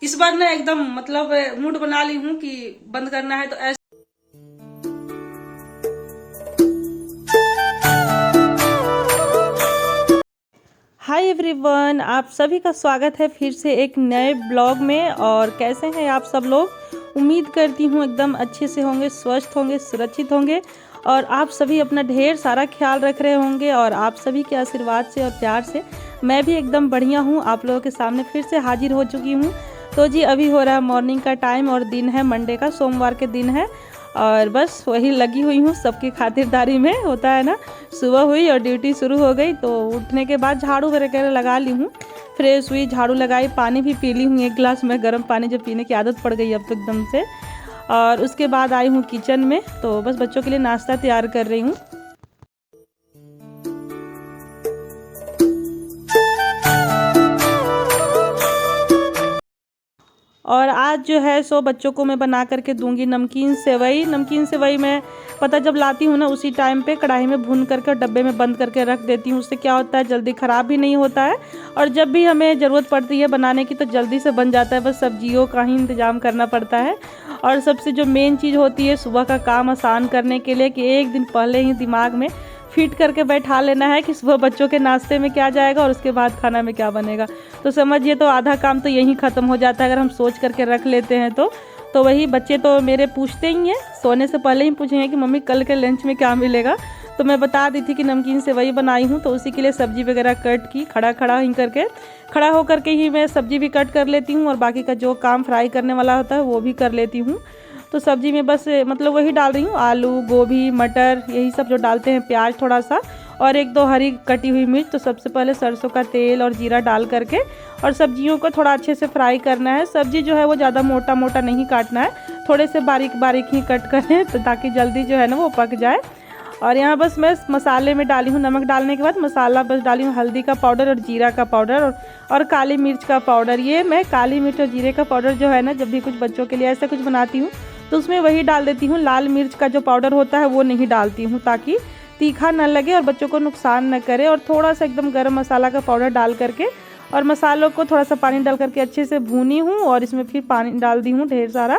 इस बार ना एकदम मतलब मूड बना ली हूँ कि बंद करना है तो ऐसे। हाय एवरीवन, आप सभी का स्वागत है फिर से एक नए ब्लॉग में। और कैसे हैं आप सब लोग। उम्मीद करती हूँ एकदम अच्छे से होंगे, स्वस्थ होंगे, सुरक्षित होंगे और आप सभी अपना ढेर सारा ख्याल रख रहे होंगे। और आप सभी के आशीर्वाद से और प्यार से मैं भी एकदम बढ़िया हूँ। आप लोगों के सामने फिर से हाजिर हो चुकी हूँ। तो जी अभी हो रहा है मॉर्निंग का टाइम और दिन है मंडे का, सोमवार के दिन है। और बस वही लगी हुई हूँ सबकी खातिरदारी में, होता है ना। सुबह हुई और ड्यूटी शुरू हो गई, तो उठने के बाद झाड़ू वगैरह लगा ली हूँ, फ्रेश हुई, झाड़ू लगाई, पानी भी पी ली हूँ। एक गिलास में गर्म पानी जो पीने की आदत पड़ गई अब तो एकदम से। और उसके बाद आई हूँ किचन में, तो बस बच्चों के लिए नाश्ता तैयार कर रही हूँ। और आज जो है सो बच्चों को मैं बना करके दूंगी नमकीन सेवई। नमकीन सेवई मैं पता जब लाती हूँ ना उसी टाइम पे कढ़ाई में भून करके और डब्बे में बंद करके रख देती हूँ। उससे क्या होता है, जल्दी ख़राब भी नहीं होता है और जब भी हमें ज़रूरत पड़ती है बनाने की तो जल्दी से बन जाता है। बस सब्जियों का ही इंतज़ाम करना पड़ता है। और सबसे जो मेन चीज़ होती है सुबह का काम आसान करने के लिए कि एक दिन पहले ही दिमाग में फिट करके बैठा लेना है कि सुबह बच्चों के नाश्ते में क्या जाएगा और उसके बाद खाना में क्या बनेगा। तो समझिए तो आधा काम तो यहीं ख़त्म हो जाता है अगर हम सोच करके रख लेते हैं तो वही बच्चे तो मेरे पूछते ही हैं, सोने से पहले ही पूछेंगे कि मम्मी कल के लंच में क्या मिलेगा। तो मैं बता दी थी कि नमकीन सेवई बनाई हूँ, तो उसी के लिए सब्जी वगैरह कट की, खड़ा होकर के ही मैं सब्जी भी कट कर लेती हूँ और बाकी का जो काम फ्राई करने वाला होता है वो भी कर लेती हूँ। तो सब्जी में बस मतलब वही डाल रही हूँ, आलू, गोभी, मटर, यही सब जो डालते हैं, प्याज थोड़ा सा और एक दो हरी कटी हुई मिर्च। तो सबसे पहले सरसों का तेल और जीरा डाल करके और सब्जियों को थोड़ा अच्छे से फ्राई करना है। सब्जी जो है वो ज़्यादा मोटा मोटा नहीं काटना है, थोड़े से बारीक बारीक ही कट करें तो ताकि जल्दी जो है ना वो पक जाए। और यहाँ बस मैं मसाले में डाली हूँ, नमक डालने के बाद मसाला बस डाली हूँ, हल्दी का पाउडर और जीरा का पाउडर और काली मिर्च का पाउडर। ये मैं काली मिर्च और जीरे का पाउडर जो है ना, जब भी कुछ बच्चों के लिए ऐसा कुछ बनाती हूँ तो उसमें वही डाल देती हूँ। लाल मिर्च का जो पाउडर होता है वो नहीं डालती हूँ ताकि तीखा न लगे और बच्चों को नुकसान न करे। और थोड़ा सा एकदम गरम मसाला का पाउडर डाल करके और मसालों को थोड़ा सा पानी डाल करके अच्छे से भूनी हूँ और इसमें फिर पानी डाल दी हूँ ढेर सारा।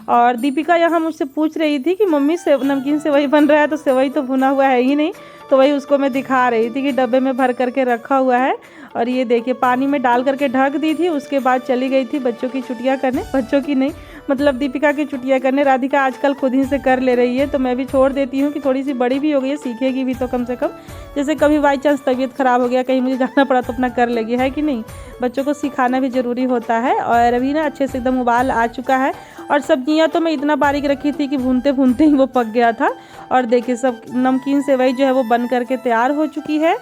और दीपिका यहाँ मुझसे पूछ रही थी कि मम्मी से नमकीन सेवई बन रहा है तो सेवई तो भुना हुआ है ही नहीं। तो वही उसको मैं दिखा रही थी कि डब्बे में भर करके रखा हुआ है। और ये देखिए पानी में डाल करके ढक दी थी, उसके बाद चली गई थी बच्चों की छुट्टियाँ करने, बच्चों की नहीं मतलब दीपिका की छुट्टियाँ करने। राधिका आजकल खुद ही से कर ले रही है तो मैं भी छोड़ देती हूँ कि थोड़ी सी बड़ी भी हो गई है, सीखेगी भी तो कम से कम। जैसे कभी बाई चांस तबीयत ख़राब हो गया, कहीं मुझे जाना पड़ा तो अपना कर लेगी, है कि नहीं। बच्चों को सिखाना भी ज़रूरी होता है। और अभी ना अच्छे से एकदम उबाल आ चुका है और सब्जियां तो मैं इतना बारीक रखी थी कि भूनते भूनते ही वो पक गया था। और देखिए सब नमकीन सेवई जो है वो बन करके तैयार हो चुकी है।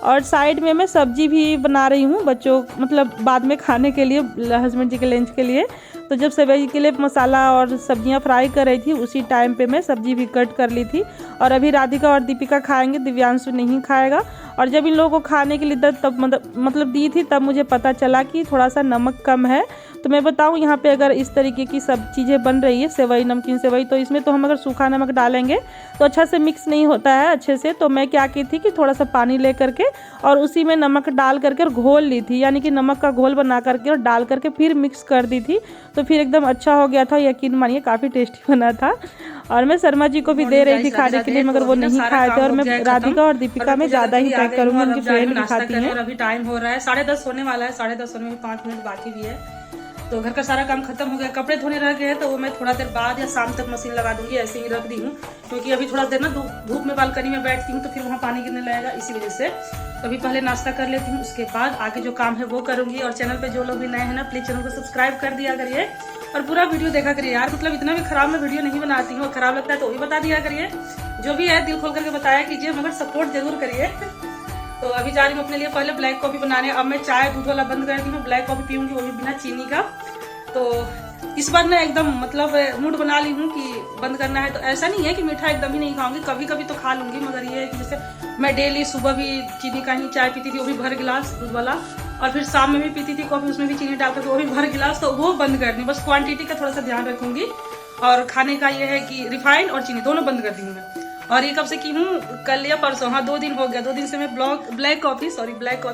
और साइड में मैं सब्जी भी बना रही हूँ बच्चों मतलब बाद में खाने के लिए, हस्बैंड जी के लंच के लिए। तो जब सेवई के लिए मसाला और सब्जियां फ्राई कर रही थी उसी टाइम पे मैं सब्जी भी कट कर ली थी। और अभी राधिका और दीपिका खाएंगे, दिव्यांशु नहीं खाएगा। और जब इन लोगों को खाने के लिए तब मतलब दी थी तब मुझे पता चला कि थोड़ा सा नमक कम है। तो मैं बताऊं यहाँ पे अगर इस तरीके की सब चीज़ें बन रही है सेवई, नमकीन सेवई, तो इसमें तो हम अगर सूखा नमक डालेंगे तो अच्छा से मिक्स नहीं होता है अच्छे से। तो मैं क्या की थी कि थोड़ा सा पानी ले करके और उसी में नमक डाल करके और घोल ली थी, यानी कि नमक का घोल बना करके और डाल करके फिर मिक्स कर दी थी। तो फिर एकदम अच्छा हो गया था, यकीन मानिए काफ़ी टेस्टी बना था। और मैं शर्मा जी को भी दे रही थी खाने के लिए मगर वो नहीं खाए थे। और मैं राधिका और दीपिका में ज़्यादा ही पैक करूँगी, उनकी फ्रेंड भी खाती हैं। अभी टाइम हो रहा है 10:30 होने वाला है, 10:30 होने में 5 मिनट बाकी भी है। तो घर का सारा काम खत्म हो गया, कपड़े धोने रह गए हैं तो वो मैं थोड़ा देर बाद या शाम तक मशीन लगा दूंगी, ऐसे ही रख दी हूँ क्योंकि अभी थोड़ा देर ना धूप में बालकनी में बैठती हूँ तो फिर वहाँ पानी गिरने लगेगा, इसी वजह से। तो अभी पहले नाश्ता कर लेती हूँ, उसके बाद आगे जो काम है वो करूँगी। और चैनल पे जो लोग भी नए हैं ना प्लीज़ चैनल को सब्सक्राइब कर दिया करिए और पूरा वीडियो देखा करिए यार। मतलब इतना भी खराब मैं वीडियो नहीं बनाती हूँ, खराब लगता है तो भी बता दिया करिए, जो भी है दिल खोल करके बताया कीजिए मगर सपोर्ट जरूर करिए। तो अभी जा रही हूँ अपने लिए पहले ब्लैक कॉफी बनाने। अब मैं चाय दूध वाला बंद कर दी हूँ, ब्लैक कॉफी पीऊँगी वो भी बिना चीनी का। तो इस बार ना एकदम मतलब मूड बना ली हूँ कि बंद करना है। तो ऐसा नहीं है कि मीठा एकदम ही नहीं खाऊंगी, कभी कभी तो खा लूंगी, मगर ये है कि जैसे मैं डेली सुबह भी चीनी का ही चाय पीती थी, वो भी भर गिलास दूध वाला, और फिर शाम में भी पीती थी कॉफी, उसमें भी चीनी डालकर वो भी भर गिलास। तो वो बंद कर दी, बस क्वांटिटी का थोड़ा सा ध्यान रखूंगी। और खाने का ये है कि रिफाइंड और चीनी दोनों बंद कर दी हूँ मैं। और ये कब से की हूँ, कल या परसों, हाँ 2 दिन हो गया, 2 दिन से मैं ब्लैक कॉफी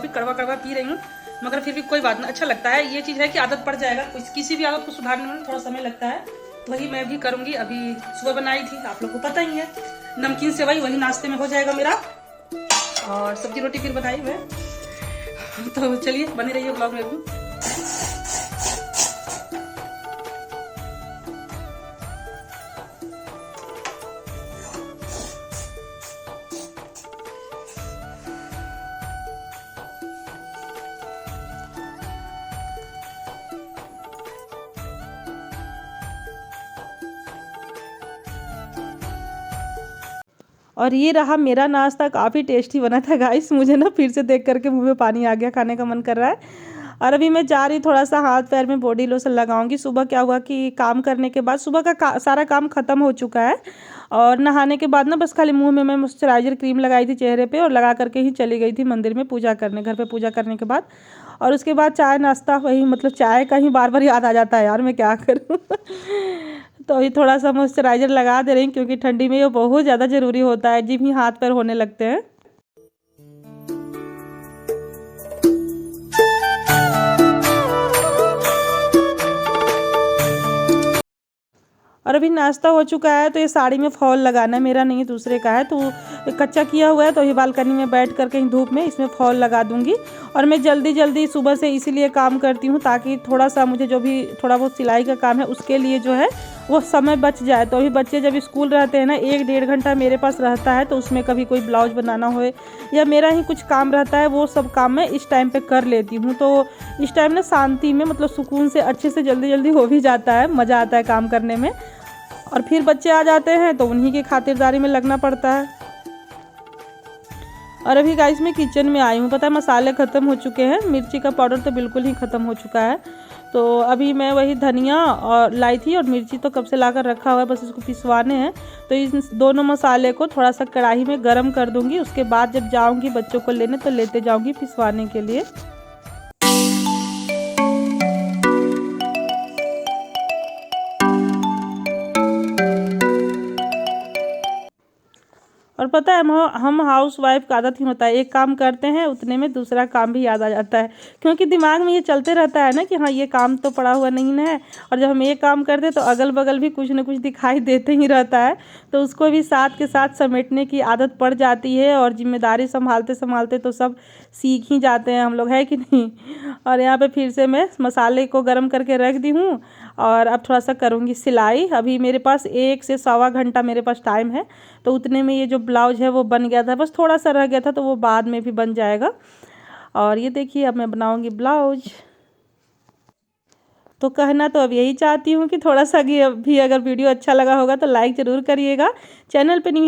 कड़वा कड़वा पी रही हूँ। मगर फिर भी कोई बात नहीं, अच्छा लगता है। ये चीज़ है कि आदत पड़ जाएगा, किसी भी आदत को सुधारने में थोड़ा समय लगता है, तो वही मैं भी करूँगी। अभी सुबह बनाई थी, आप लोग को पता ही है, नमकीन सेवई, वही नाश्ते में हो जाएगा मेरा। और सब्जी रोटी फिर बनाई मैं। तो चलिए बने रहिए ब्लॉग में भी। और ये रहा मेरा नाश्ता, काफ़ी टेस्टी बना था गाइस। मुझे ना फिर से देख करके मुंह में पानी आ गया, खाने का मन कर रहा है। और अभी मैं जा रही, थोड़ा सा हाथ पैर में बॉडी लोशन लगाऊंगी। सुबह क्या हुआ कि काम करने के बाद सुबह का सारा काम ख़त्म हो चुका है, और नहाने के बाद ना बस खाली मुंह में मैं मॉइस्चराइजर क्रीम लगाई थी चेहरे पे, और लगा करके ही चली गई थी मंदिर में पूजा करने, घर पे पूजा करने के बाद। और उसके बाद चाय नाश्ता, वही मतलब चाय का ही बार बार याद आ जाता है यार, मैं क्या करूँ। तो अभी थोड़ा सा मॉइस्चराइजर लगा दे रही हूँ, क्योंकि ठंडी में ये बहुत ज़्यादा ज़रूरी होता है, जिम ही हाथ पैर होने लगते हैं। और अभी नाश्ता हो चुका है, तो ये साड़ी में फॉल लगाना है, मेरा नहीं है दूसरे का है, तो कच्चा किया हुआ है, तो ये बालकनी में बैठ कर कहीं धूप में इसमें फॉल लगा दूंगी। और मैं जल्दी जल्दी सुबह से इसीलिए काम करती हूँ, ताकि थोड़ा सा मुझे जो भी थोड़ा बहुत सिलाई का काम है उसके लिए जो है वो समय बच जाए। तो अभी बच्चे जब स्कूल रहते हैं ना, 1-1.5 घंटा मेरे पास रहता है, तो उसमें कभी कोई ब्लाउज बनाना हो या मेरा ही कुछ काम रहता है, वो सब काम मैं इस टाइम पे कर लेती हूँ। तो इस टाइम ना शांति में, मतलब सुकून से, अच्छे से जल्दी जल्दी हो भी जाता है, मज़ा आता है काम करने में। और फिर बच्चे आ जाते हैं तो उन्हीं की खातिरदारी में लगना पड़ता है। और अभी गाइस मैं किचन में आई हूँ, पता है मसाले ख़त्म हो चुके हैं, मिर्ची का पाउडर तो बिल्कुल ही ख़त्म हो चुका है। तो अभी मैं वही धनिया और लाई थी, और मिर्ची तो कब से लाकर रखा हुआ है, बस इसको पिसवाने हैं। तो इस दोनों मसाले को थोड़ा सा कढ़ाई में गर्म कर दूँगी, उसके बाद जब जाऊँगी बच्चों को लेने तो लेते जाऊँगी पिसवाने के लिए। और पता है हम हाउस वाइफ का आदत ही होता है, एक काम करते हैं उतने में दूसरा काम भी याद आ जाता है, क्योंकि दिमाग में ये चलते रहता है ना कि हाँ ये काम तो पड़ा हुआ नहीं है। और जब हम एक काम करते हैं तो अगल बगल भी कुछ न कुछ दिखाई देते ही रहता है, तो उसको भी साथ के साथ समेटने की आदत पड़ जाती है। और जिम्मेदारी संभालते संभालते तो सब सीख ही जाते हैं हम लोग, है कि नहीं। और यहाँ पे फिर से मैं मसाले को गर्म करके रख दी हूँ, और अब थोड़ा सा करूँगी सिलाई। अभी मेरे पास 1 से सवा घंटा मेरे पास टाइम है, तो उतने में ये जो ब्लाउज है वो बन गया था, बस थोड़ा सा रह गया था, तो वो बाद में भी बन जाएगा। और ये देखिए अब मैं बनाऊँगी ब्लाउज। तो कहना तो अब यही चाहती हूँ कि थोड़ा सा भी अगर वीडियो अच्छा लगा होगा तो लाइक ज़रूर करिएगा। चैनल पे नहीं है